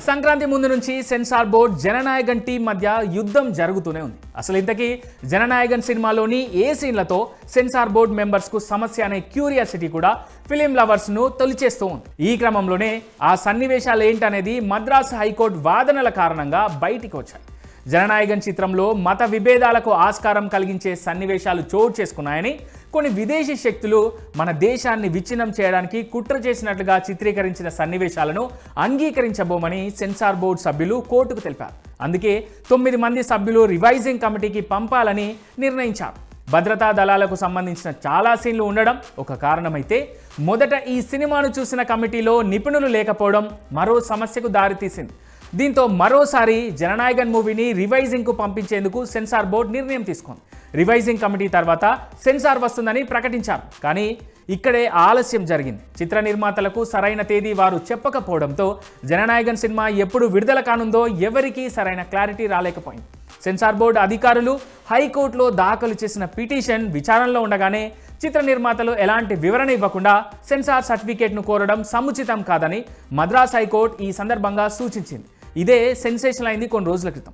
సంక్రాంతి ముందు నుంచి censor board Jana Nayagan team మధ్య యుద్ధం జరుగుతూనే ఉంది. అసలు ఇంతకీ జననాయకన్ సినిమాలోని ఏ సీన్లతో సెన్సార్ బోర్డ్ మెంబర్స్ కు సమస్య అనే క్యూరియాసిటీ కూడా ఫిలిం లవర్స్ ను తొలిచేస్తూ ఉంది. ఈ క్రమంలోనే ఆ సన్నివేశాలు ఏంటనేది మద్రాసు హైకోర్టు వాదనల కారణంగా బయటికి వచ్చాయి. జననాయకన్ చిత్రంలో మత విభేదాలకు ఆస్కారం కలిగించే సన్నివేశాలు చోటు చేసుకున్నాయని, కొన్ని విదేశీ శక్తులు మన దేశాన్ని విచ్ఛిన్నం చేయడానికి కుట్ర చేసినట్లుగా చిత్రీకరించిన సన్నివేశాలను అంగీకరించబోమని సెన్సార్ బోర్డు సభ్యులు కోర్టుకు తెలిపారు. అందుకే 9 మంది సభ్యులు రివైజింగ్ కమిటీకి పంపాలని నిర్ణయించారు. భద్రతా దళాలకు సంబంధించిన చాలా సీన్లు ఉండడం ఒక కారణమైతే, మొదట ఈ సినిమాను చూసిన కమిటీలో నిపుణులు లేకపోవడం మరో సమస్యకు దారితీసింది. దీంతో మరోసారి జననాయకన్ మూవీని రివైజింగ్కు పంపించేందుకు సెన్సార్ బోర్డు నిర్ణయం తీసుకుంది. రివైజింగ్ కమిటీ తర్వాత సెన్సార్ వస్తుందని ప్రకటించారు. కానీ ఇక్కడే ఆలస్యం జరిగింది. చిత్ర నిర్మాతలకు సరైన తేదీ వారు చెప్పకపోవడంతో జననాయకన్ సినిమా ఎప్పుడు విడుదల కానుందో ఎవరికీ సరైన క్లారిటీ రాలేకపోయింది. సెన్సార్ బోర్డు అధికారులు హైకోర్టులో దాఖలు చేసిన పిటిషన్ విచారణలో ఉండగానే చిత్ర నిర్మాతలు ఎలాంటి వివరణ ఇవ్వకుండా సెన్సార్ సర్టిఫికేట్ను కోరడం సముచితం కాదని మద్రాస్ హైకోర్టు ఈ సందర్భంగా సూచించింది. ఇదే సెన్సేషన్ అయింది కొన్ని రోజుల క్రితం.